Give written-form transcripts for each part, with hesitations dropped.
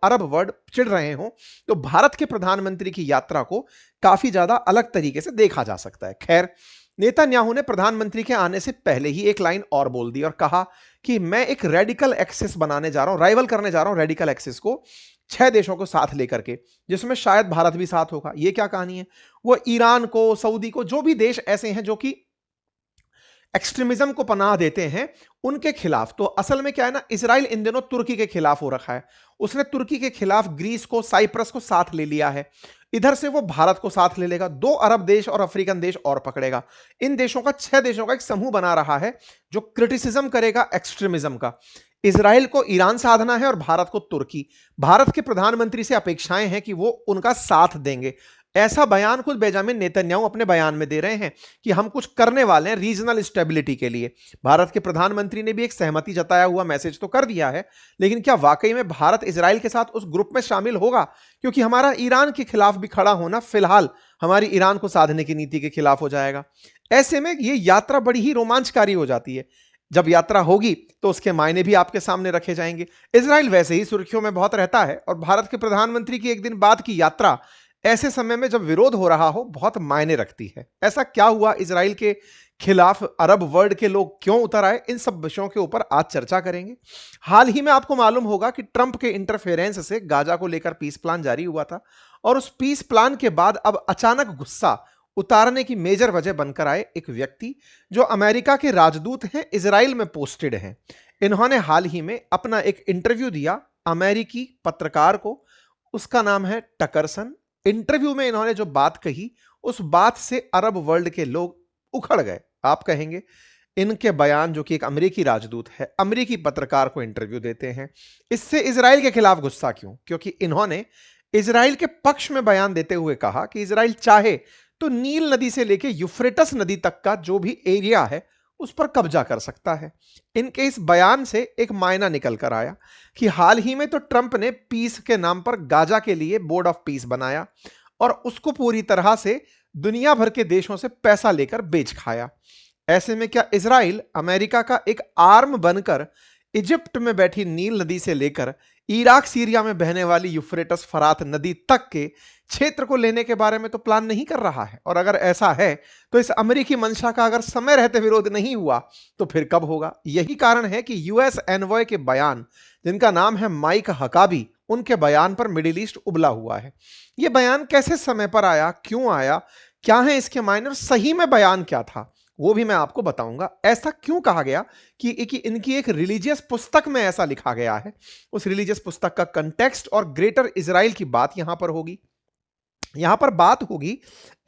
Arab world चिढ़ रहे हों, तो भारत के प्रधानमंत्री की यात्रा को काफी ज्यादा अलग तरीके से देखा जा सकता है। खैर, नेतन्याहू ने प्रधानमंत्री के आने से पहले ही एक लाइन और बोल दी और कहा कि मैं एक रेडिकल एक्सेस बनाने जा रहा हूं, राइवल करने जा रहा हूं रेडिकल एक्सेस को 6 देशों को साथ लेकर के, जिसमें शायद भारत भी साथ होगा। यह क्या कहानी है? वो ईरान को, सऊदी को, जो भी देश ऐसे हैं जो कि एक्सट्रीमिज्म को पनाह देते हैं, उनके खिलाफ। तो असल में क्या है ना, इजराइल इन दिनों तुर्की के खिलाफ हो रखा है। उसने तुर्की के खिलाफ ग्रीस को, साइप्रस को साथ ले लिया है। इधर से वो भारत को साथ ले लेगा, 2 अरब देश और अफ्रीकन देश और पकड़ेगा। इन देशों का, 6 देशों का एक समूह बना रहा है जो क्रिटिसिज्म करेगा एक्सट्रीमिज्म का। इजराइल को ईरान साधना है और भारत को तुर्की। भारत के प्रधानमंत्री से अपेक्षाएं हैं कि वो उनका साथ देंगे। ऐसा बयान खुद बेंजामिन नेतन्याहू अपने बयान में दे रहे हैं कि हम कुछ करने वाले हैं रीजनल स्टेबिलिटी के लिए। भारत के प्रधानमंत्री ने भी एक सहमति जताया हुआ मैसेज तो कर दिया है, लेकिन क्या वाकई में भारत इजराइल के साथ उस ग्रुप में शामिल होगा? क्योंकि हमारा ईरान के खिलाफ भी खड़ा होना फिलहाल हमारी ईरान को साधने की नीति के खिलाफ हो जाएगा। ऐसे में यह यात्रा बड़ी ही रोमांचकारी हो जाती है। जब यात्रा होगी तो उसके मायने भी आपके सामने रखे जाएंगे। इजराइल वैसे ही सुर्खियों में बहुत रहता है और भारत के प्रधानमंत्री की एक दिन बाद की यात्रा ऐसे समय में जब विरोध हो रहा हो बहुत मायने रखती है। ऐसा क्या हुआ इजराइल के खिलाफ, अरब वर्ल्ड के लोग क्यों उतर आए, इन सब विषयों के ऊपर आज चर्चा करेंगे। हाल ही में आपको मालूम होगा कि ट्रंप के इंटरफेरेंस से गाजा को लेकर पीस प्लान जारी हुआ था और उस पीस प्लान के बाद अब अचानक गुस्सा उतारने की मेजर वजह बनकर आए एक व्यक्ति जो अमेरिका के राजदूत हैं, इजराइल में पोस्टेड हैं। इन्होंने हाल ही में अपना एक इंटरव्यू दिया अमेरिकी पत्रकार को, उसका नाम है टकरसन। इंटरव्यू में इन्होंने जो बात कही, उस बात से अरब वर्ल्ड के लोग उखड़ गए। आप कहेंगे इनके बयान, जो कि एक अमेरिकी राजदूत है अमेरिकी पत्रकार को इंटरव्यू देते हैं, इससे इजराइल के खिलाफ गुस्सा क्यों? क्योंकि इन्होंने इजराइल के पक्ष में बयान देते हुए कहा कि इजराइल चाहे तो नील नदी से लेकर यूफ्रेटस नदी तक का जो भी एरिया है उस पर कब्जा कर सकता है। इनके इस बयान से एक मायना निकल कर आया कि हाल ही में तो ट्रंप ने पीस के नाम पर गाजा के लिए बोर्ड ऑफ पीस बनाया और उसको पूरी तरह से दुनिया भर के देशों से पैसा लेकर बेच खाया। ऐसे में क्या इजराइल अमेरिका का एक आर्म बनकर इजिप्ट में बैठी नील नदी से लेकर इराक सीरिया में बहने वाली यूफ्रेटस फरात नदी तक के क्षेत्र को लेने के बारे में तो प्लान नहीं कर रहा है? और अगर ऐसा है तो इस अमेरिकी मंशा का अगर समय रहते विरोध नहीं हुआ तो फिर कब होगा? यही कारण है कि यूएस एनवॉय के बयान, जिनका नाम है माइक हकाबी, उनके बयान पर मिडिल ईस्ट उबला हुआ है। यह बयान कैसे समय पर आया, क्यों आया, क्या है इसके मायने और सही में बयान क्या था, वो भी मैं आपको बताऊंगा। ऐसा क्यों कहा गया कि इनकी एक रिलीजियस पुस्तक में ऐसा लिखा गया है, उस रिलीजियस पुस्तक का कंटेक्स्ट और ग्रेटर इजराइल की बात यहां पर होगी। यहां पर बात होगी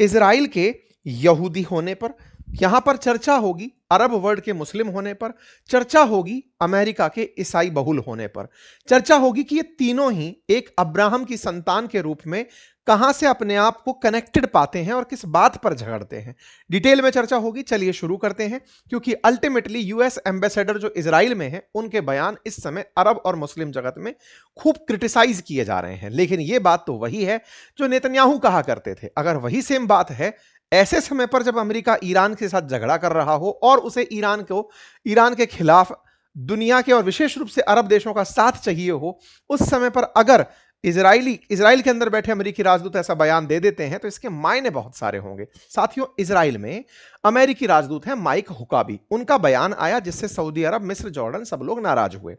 इजराइल के यहूदी होने पर, यहां पर चर्चा होगी अरब वर्ल्ड के मुस्लिम होने पर, चर्चा होगी अमेरिका के ईसाई बहुल होने पर, चर्चा होगी कि ये तीनों ही एक अब्राहम की संतान के रूप में कहां से अपने आप को कनेक्टेड पाते हैं और किस बात पर झगड़ते हैं। डिटेल में चर्चा होगी। चलिए शुरू करते हैं, क्योंकि अल्टीमेटली यूएस एम्बेसडर जो इजराइल में है, उनके बयान इस समय अरब और मुस्लिम जगत में खूब क्रिटिसाइज किए जा रहे हैं। लेकिन यह बात तो वही है जो नेतन्याहू कहा करते थे। अगर वही सेम बात है ऐसे समय पर जब अमेरिका ईरान के साथ झगड़ा कर रहा हो और उसे ईरान के खिलाफ दुनिया के और विशेष रूप से अरब देशों का साथ चाहिए हो, उस समय पर अगर इजराइल के अंदर बैठे अमेरिकी राजदूत ऐसा बयान दे देते हैं तो इसके मायने बहुत सारे होंगे। साथियों, इजराइल में अमेरिकी राजदूत हैं माइक हुकाबी। उनका बयान आया जिससे सऊदी अरब, मिस्र, जॉर्डन सब लोग नाराज हुए।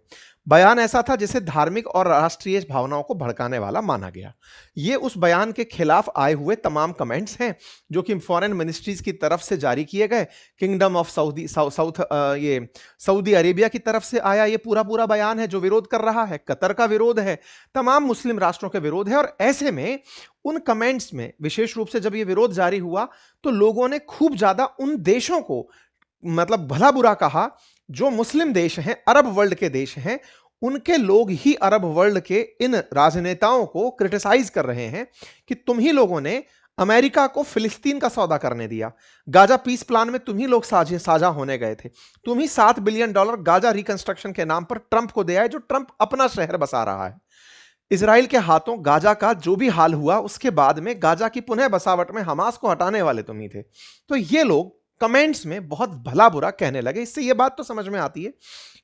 बयान ऐसा था जिसे धार्मिक और राष्ट्रीय भावनाओं को भड़काने वाला माना गया। ये उस बयान के खिलाफ आए हुए तमाम कमेंट्स हैं जो कि फॉरेन मिनिस्ट्रीज की तरफ से जारी किए गए। किंगडम ऑफ सऊदी अरेबिया की तरफ से आया ये पूरा बयान है जो विरोध कर रहा है। कतर का विरोध है, तमाम मुस्लिम राष्ट्रों के विरोध है। और ऐसे में उन कमेंट्स में विशेष रूप से जब ये विरोध जारी हुआ तो लोगों ने खूब ज्यादा उन देशों को मतलब भला बुरा कहा जो मुस्लिम देश हैं, अरब वर्ल्ड के देश हैं। उनके लोग ही अरब वर्ल्ड के इन राजनेताओं को क्रिटिसाइज कर रहे हैं कि तुम ही लोगों ने अमेरिका को फिलिस्तीन का सौदा करने दिया, गाजा पीस प्लान में तुम ही लोग साझा होने गए थे, तुम ही $7 बिलियन गाजा रिकंस्ट्रक्शन के नाम पर ट्रंप को दिया है, जो ट्रंप अपना शहर बसा रहा है। इजराइल के हाथों गाजा का जो भी हाल हुआ उसके बाद में गाजा की पुनः बसावट में हमास को हटाने वाले तुम ही थे। तो ये लोग कमेंट्स में बहुत भला बुरा कहने लगे। इससे यह बात तो समझ में आती है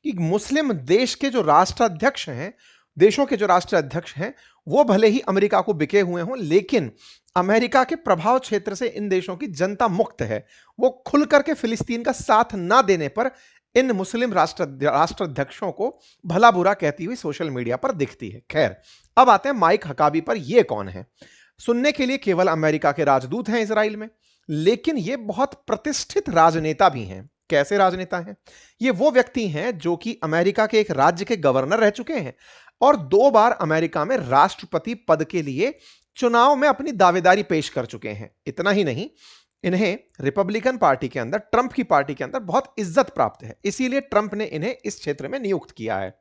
कि मुस्लिम देश के जो राष्ट्राध्यक्ष हैं देशों के जो राष्ट्राध्यक्ष हैं वो भले ही अमेरिका को बिके हुए हों, लेकिन अमेरिका के प्रभाव क्षेत्र से इन देशों की जनता मुक्त है। वो खुल करके फिलिस्तीन का साथ ना देने पर इन मुस्लिम राष्ट्राध्यक्षों को भला बुरा कहती हुई सोशल मीडिया पर दिखती है। खैर, अब आते हैं माइक हकाबी पर। ये कौन है? सुनने के लिए केवल अमेरिका के राजदूत हैं इजराइल में, लेकिन ये बहुत प्रतिष्ठित राजनेता भी हैं। कैसे राजनेता हैं? ये वो व्यक्ति हैं जो कि अमेरिका के एक राज्य के गवर्नर रह चुके हैं और 2 बार अमेरिका में राष्ट्रपति पद के लिए चुनाव में अपनी दावेदारी पेश कर चुके हैं। इतना ही नहीं, इन्हें रिपब्लिकन पार्टी के अंदर, ट्रंप की पार्टी के अंदर बहुत इज्जत प्राप्त है, इसीलिए ट्रंप ने इन्हें इस क्षेत्र में नियुक्त किया है।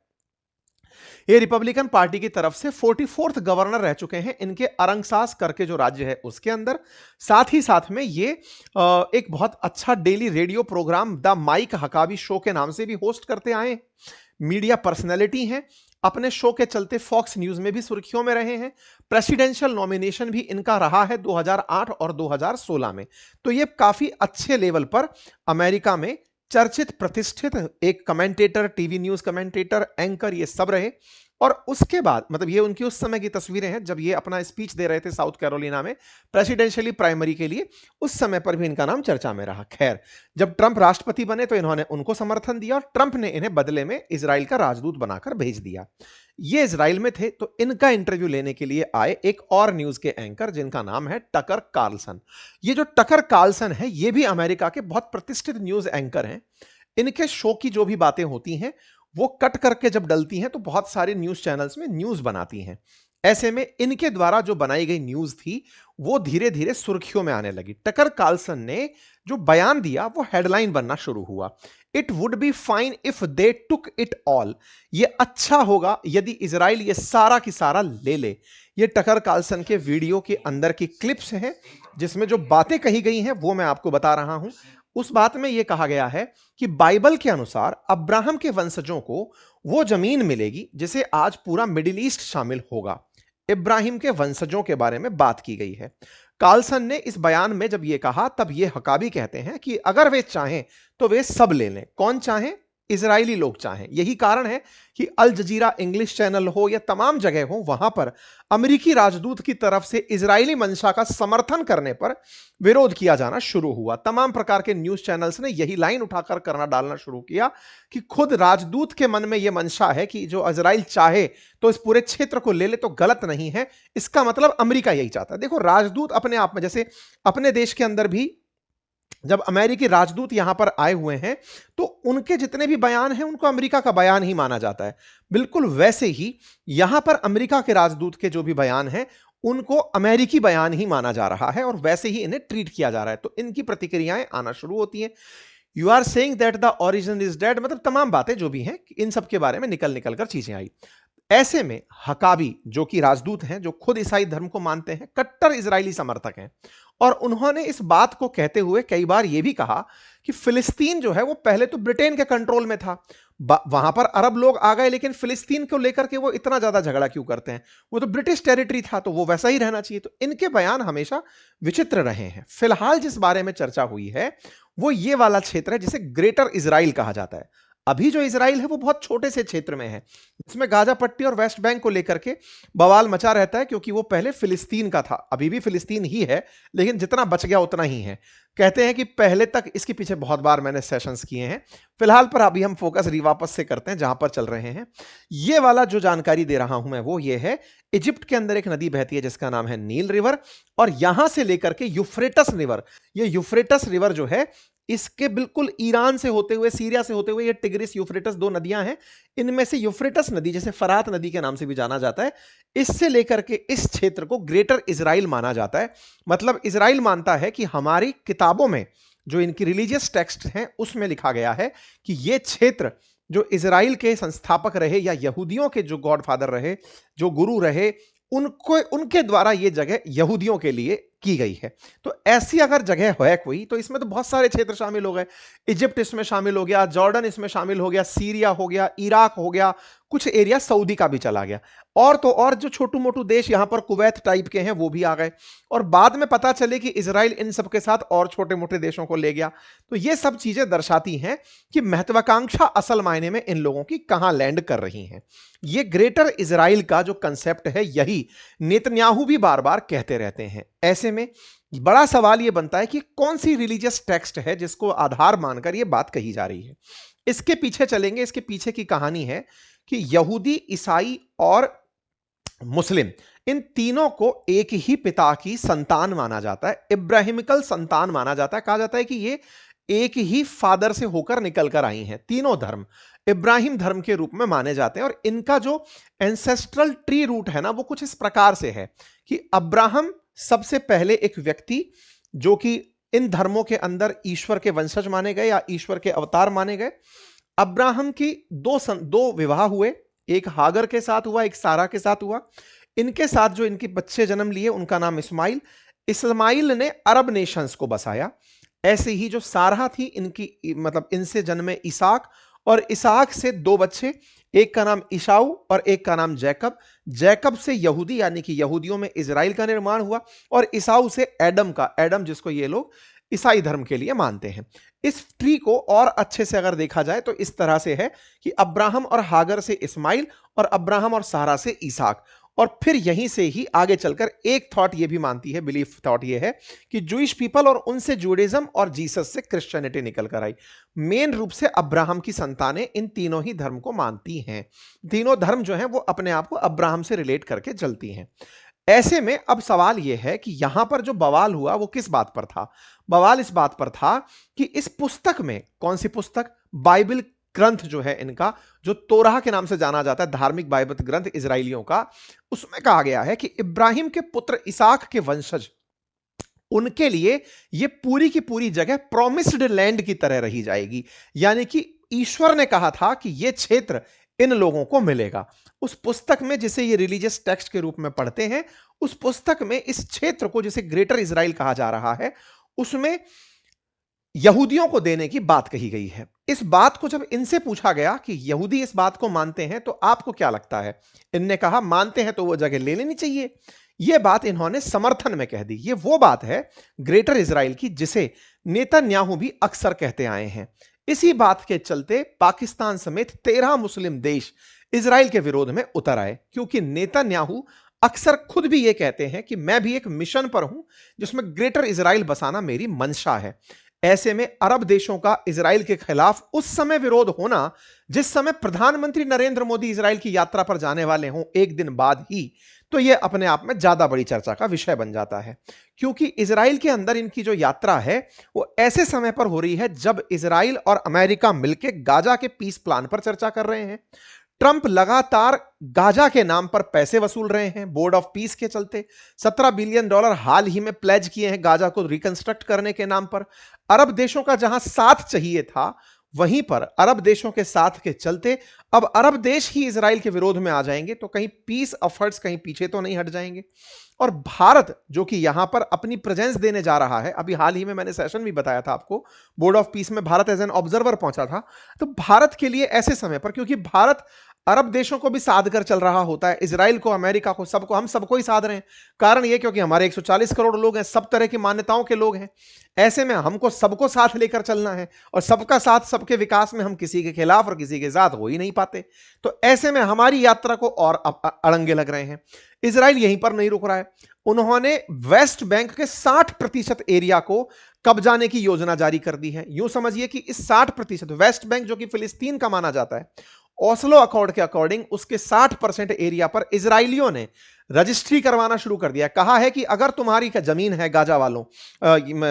ये रिपब्लिकन पार्टी की तरफ से 44th गवर्नर रह चुके हैं इनके अरंगसास करके जो राज्य है उसके अंदर। साथ ही साथ में ये एक बहुत अच्छा daily radio program the Mike Huckabee show के नाम से भी होस्ट करते आए हैं। मीडिया पर्सनैलिटी हैं, अपने शो के चलते फॉक्स न्यूज में भी सुर्खियों में रहे हैं। प्रेसिडेंशियल नॉमिनेशन भी इनका रहा है 2008 और 2016 में। तो ये काफी अच्छे लेवल पर अमेरिका में चर्चित प्रतिष्ठित एक commentator, TV news commentator, anchor, ये सब रहे। और उसके बाद मतलब ये उनकी उस समय की तस्वीरें हैं जब ये अपना स्पीच दे रहे थे साउथ कैरोलिना में प्रेसिडेंशियली प्राइमरी के लिए। उस समय पर भी इनका नाम चर्चा में रहा। खैर, जब ट्रंप राष्ट्रपति बने तो इन्होंने उनको समर्थन दिया और ट्रंप ने इन्हें बदले में इजराइल का राजदूत बनाकर भेज दिया। ये इजराइल में थे तो इनका इंटरव्यू लेने के लिए आए एक और न्यूज के एंकर जिनका नाम है टकर कार्लसन। ये जो टकर कार्लसन है ये भी अमेरिका के बहुत प्रतिष्ठित न्यूज एंकर हैं। इनके शो की जो भी बातें होती हैं वो कट करके जब डलती हैं तो बहुत सारे न्यूज चैनल्स में न्यूज बनाती हैं। ऐसे में इनके द्वारा जो बनाई गई न्यूज थी वो धीरे धीरे सुर्खियों में आने लगी। टकर कार्लसन ने जो बयान दिया वो हेडलाइन बनना शुरू हुआ। It would be fine if they took it all. ये अच्छा होगा यदि इजराइल ये सारा की सारा ले ले। ये टकर कार्लसन के वीडियो के अंदर की क्लिप्स हैं जिसमें जो बातें कही गई हैं वो मैं आपको बता रहा हूं। उस बात में यह कहा गया है कि बाइबल के अनुसार अब्राहम के वंशजों को वो जमीन मिलेगी जिसे आज पूरा मिडिल ईस्ट शामिल होगा। इब्राहिम के वंशजों के बारे में बात की गई है। कार्लसन ने इस बयान में जब यह कहा तब ये हकाबी कहते हैं कि अगर वे चाहें तो वे सब ले लें। कौन चाहें? इजरायली लोग चाहें। यही कारण है कि अल जजीरा इंग्लिश चैनल हो या तमाम जगह हो, वहां पर अमेरिकी राजदूत की तरफ से इजरायली मंशा का समर्थन करने पर विरोध किया जाना शुरू हुआ। तमाम प्रकार के न्यूज चैनल्स ने यही लाइन उठाकर करना डालना शुरू किया कि खुद राजदूत के मन में यह मंशा है कि जो इजराइल चाहे तो इस पूरे क्षेत्र को ले ले तो गलत नहीं है। इसका मतलब अमेरिका यही चाहता है। देखो, राजदूत अपने आप में, जैसे अपने देश के अंदर भी जब अमेरिकी राजदूत यहां पर आए हुए हैं तो उनके जितने भी बयान हैं उनको अमेरिका का बयान ही माना जाता है। बिल्कुल वैसे ही यहां पर अमेरिका के राजदूत के जो भी बयान हैं उनको अमेरिकी बयान ही माना जा रहा है और वैसे ही इन्हें ट्रीट किया जा रहा है। तो इनकी प्रतिक्रियाएं आना शुरू होती हैं। You are saying that the origin is dead, मतलब तमाम बातें जो भी हैं इन सब के बारे में निकल निकल कर चीजें आई। ऐसे में हकाबी जो कि राजदूत हैं, जो खुद ईसाई धर्म को मानते हैं, कट्टर इजरायली समर्थक हैं, और उन्होंने इस बात को कहते हुए कई बार यह भी कहा कि फिलिस्तीन जो है वो पहले तो ब्रिटेन के कंट्रोल में था, वहां पर अरब लोग आ गए, लेकिन फिलिस्तीन को लेकर के वो इतना ज्यादा झगड़ा क्यों करते हैं? वो तो ब्रिटिश टेरिटरी था तो वो वैसा ही रहना चाहिए। तो इनके बयान हमेशा विचित्र रहे हैं। फिलहाल जिस बारे में चर्चा हुई है वो ये वाला क्षेत्र है जिसे ग्रेटर इजराइल कहा जाता है। अभी जो इजराइल है वो बहुत छोटे से क्षेत्र में है जिसमें गाजा पट्टी और वेस्ट बैंक को लेकर के बवाल मचा रहता है, क्योंकि वो पहले फिलिस्तीन का था, अभी भी फिलिस्तीन ही है, लेकिन जितना बच गया उतना ही है। कहते हैं कि पहले तक, इसके पीछे बहुत बार मैंने सेशंस किए हैं, फिलहाल पर अभी हम फोकस वापस से करते हैं जहां पर चल रहे हैं। ये वाला जो जानकारी दे रहा हूं मैं वो ये है, इजिप्ट के अंदर एक नदी बहती है जिसका नाम है नील रिवर, और यहां से लेकर के यूफ्रेटस रिवर, ये यूफ्रेटस रिवर जो है इसके बिल्कुल ईरान से होते हुए, सीरिया से होते हुए, ये टिग्रिस यूफ्रेटस दो नदियां हैं, इनमें से यूफ्रेटस नदी, जैसे फरात नदी के नाम से भी जाना जाता है, इससे लेकर के इस क्षेत्र को ग्रेटर इजराइल माना जाता है। मतलब इजराइल मानता है कि हमारी किताबों में जो इनकी रिलीजियस टेक्स्ट हैं उसमें लिखा गया है कि यह क्षेत्र जो इजराइल के संस्थापक रहे या यहूदियों के जो गॉडफादर रहे, जो गुरु रहे, उनके द्वारा यह जगह यहूदियों के लिए की गई है। तो ऐसी अगर जगह है कोई तो इसमें तो बहुत सारे क्षेत्र शामिल हो गए। इजिप्ट इसमें शामिल हो गया, जॉर्डन इसमें शामिल हो गया, सीरिया हो गया, इराक हो गया, कुछ एरिया सऊदी का भी चला गया, और तो और जो छोटू मोटू देश यहां पर कुवैत टाइप के हैं वो भी आ गए, और बाद में पता चले कि इजराइल इन सब के साथ और छोटे मोटे देशों को ले गया। तो ये सब चीजें दर्शाती हैं कि महत्वाकांक्षा असल मायने में इन लोगों की कहां लैंड कर रही हैं। ये ग्रेटर इजराइल का जो कंसेप्ट है यही नेतन्याहू भी बार बार कहते रहते हैं। ऐसे में बड़ा सवाल यह बनता है कि कौन सी रिलीजियस टेक्स्ट है जिसको आधार मानकर यह बात कही जा रही है। इसके पीछे चलेंगे। इसके पीछे की कहानी है कि यहूदी, ईसाई और मुस्लिम, इन तीनों को एक ही पिता की संतान माना जाता है, इब्राहिमिकल संतान माना जाता है। कहा जाता है कि ये एक ही फादर से होकर निकल कर आई हैं। तीनों धर्म इब्राहिम धर्म के रूप में माने जाते हैं, और इनका जो एंसेस्ट्रल ट्री रूट है ना, वो कुछ इस प्रकार से है कि अब्राहम सबसे पहले एक व्यक्ति जो कि इन धर्मों के अंदर ईश्वर के वंशज माने गए या ईश्वर के अवतार माने गए। अब्राहम की दो विवाह हुए, एक हागर के साथ हुआ, एक सारा के साथ हुआ। इनके साथ जो इनके बच्चे जन्म लिए उनका नाम इस्माइल। इस्माइल ने अरब नेशंस को बसाया। ऐसे ही जो सारा थी इनकी मतलब इनसे जन्मे इसहाक, और इसहाक से दो बच्चे, एक का नाम ईसाऊ और एक का नाम जैकब। जैकब से यहूदी यानी कि यहूदियों में इजराइल का निर्माण हुआ, और ईसाऊ से एडम का, एडम जिसको ये लोग ईसाई धर्म के लिए मानते हैं। इस ट्री को और अच्छे से अगर देखा जाए तो इस तरह से है कि अब्राहम और हागर से इस्माइल, और अब्राहम और सारा से इसहाक, और फिर यहीं से ही आगे चलकर एक थॉट ये भी मानती है, बिलीफ थॉट ये है कि जूइश पीपल और उनसे जूडिज्म और जीसस से क्रिश्चियनिटी निकल कर आई। मेन रूप से अब्राहम की संतानें इन तीनों ही धर्म को मानती हैं। तीनों धर्म जो हैं वो अपने आप को अब्राहम से रिलेट करके चलती हैं। ऐसे में अब सवाल यह है कि यहां पर जो बवाल हुआ वो किस बात पर था। बवाल इस बात पर था कि इस पुस्तक में, कौन सी पुस्तक, बाइबल ग्रंथ जो है इनका, जो तोराह के नाम से जाना जाता है, धार्मिक बाइबल ग्रंथ इजराइलियों का, उसमें कहा गया है कि इब्राहिम के पुत्र इसहाक के वंशज, उनके लिए यह पूरी की पूरी जगह प्रॉमिस्ड लैंड की तरह रही जाएगी। यानी कि ईश्वर ने कहा था कि यह क्षेत्र इन लोगों को मिलेगा। उस पुस्तक में, जिसे ये रिलीजियस टेक्स्ट के रूप में पढ़ते हैं, उस पुस्तक में इस क्षेत्र को, जिसे ग्रेटर इजराइल कहा जा रहा है, उसमें यहूदियों को देने की बात कही गई है। इस बात को जब इनसे पूछा गया कि यहूदी इस बात को मानते हैं तो आपको क्या लगता है, इनने कहा मानते हैं तो वो जगह ले लेनी चाहिए। यह बात इन्होंने समर्थन में कह दी। ये वो बात है ग्रेटर इजराइल की जिसे नेतन्याहू भी अक्सर कहते आए हैं। इसी बात के चलते पाकिस्तान समेत 13 मुस्लिम देश इजराइल के विरोध में उतर आए, क्योंकि नेतन्याहू अक्सर खुद भी यह कहते हैं कि मैं भी एक मिशन पर हूं जिसमें ग्रेटर इजराइल बसाना मेरी मंशा है। ऐसे में अरब देशों का इजराइल के खिलाफ उस समय विरोध होना जिस समय प्रधानमंत्री नरेंद्र मोदी इजराइल की यात्रा पर जाने वाले हों एक दिन बाद ही, तो यह अपने आप में ज्यादा बड़ी चर्चा का विषय बन जाता है। क्योंकि इजराइल के अंदर इनकी जो यात्रा है वो ऐसे समय पर हो रही है जब इजराइल और अमेरिका मिलकर गाजा के पीस प्लान पर चर्चा कर रहे हैं। ट्रंप लगातार गाजा के नाम पर पैसे वसूल रहे हैं बोर्ड ऑफ पीस के चलते। $17 बिलियन हाल ही में प्लेज किए हैं गाजा को रिकंस्ट्रक्ट करने के नाम पर। अरब देशों का जहां साथ चाहिए था, वहीं पर अरब देशों के साथ के चलते अब अरब देश ही इजराइल के विरोध में आ जाएंगे, तो कहीं पीस एफर्ट्स कहीं पीछे तो नहीं हट जाएंगे। और भारत जो कि यहां पर अपनी प्रेजेंस देने जा रहा है, अभी हाल ही में मैंने सेशन भी बताया था आपको, बोर्ड ऑफ पीस में भारत एज एन ऑब्जर्वर पहुंचा था। तो भारत के लिए ऐसे समय पर, क्योंकि भारत अरब देशों को भी साध कर चल रहा होता है, इजराइल को, अमेरिका को, सबको, हम सबको ही साध रहे हैं। कारण यह क्योंकि हमारे 140 करोड़ लोग हैं, सब तरह की मान्यताओं के लोग हैं। ऐसे में हमको सबको साथ लेकर चलना है, और सबका साथ सबके विकास में हम किसी के खिलाफ और किसी के साथ हो ही नहीं पाते। तो ऐसे में हमारी यात्रा को और अड़ंगे लग रहे हैं। इजराइल यहीं पर नहीं रुक रहा है। उन्होंने वेस्ट बैंक के 60% एरिया को कब्जाने की योजना जारी कर दी है। यूं समझिए कि इस 60% वेस्ट बैंक जो कि फिलिस्तीन का माना जाता है, ओस्लो अकॉर्ड के अकॉर्डिंग उसके 60% एरिया पर इजराइलियों ने रजिस्ट्री करवाना शुरू कर दिया। कहा है कि अगर तुम्हारी जमीन है, गाजा वालों,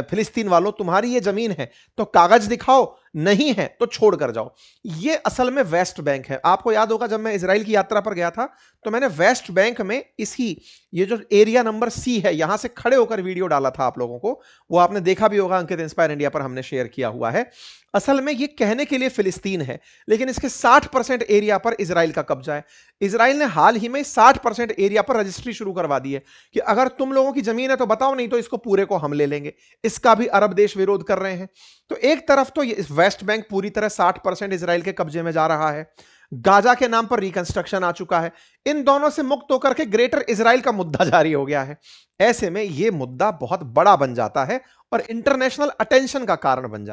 फिलिस्तीन वालों, तुम्हारी ये जमीन है तो कागज दिखाओ, नहीं है तो छोड़ कर जाओ। ये असल में वेस्ट बैंक है। आपको याद होगा जब मैं इजराइल की यात्रा पर गया था तो मैंने वेस्ट बैंक में ये जो एरिया नंबर सी है, यहां से खड़े होकर वीडियो डाला था आप लोगों को, वो आपने देखा भी होगा, अंकित इंस्पायर इंडिया पर हमने शेयर किया हुआ है। असल में ये कहने के लिए फिलिस्तीन है, लेकिन इसके 60% एरिया पर इजराइल का कब्जा है। इजराइल ने हाल ही में 60% एरिया पर रजिस्ट्री शुरू करवा दी है कि अगर तुम लोगों की जमीन है तो बताओ, नहीं तो इसको पूरे को हम ले लेंगे। इसका भी अरब देश विरोध कर रहे हैं। तो एक तरफ तो ये वेस्ट बैंक पूरी तरह 60% इजराइल के कब्जे में जा रहा है, गाजा के नाम पर रिकंस्ट्रक्शन आ चुका है। इन दोनों से मुक्त होकर के ग्रेटर इजराइल का मुद्दा जारी हो गया है। ऐसे में यह मुद्दा बहुत बड़ा बन जाता है और इंटरनेशनल अटेंशन का कारण बन जाता है।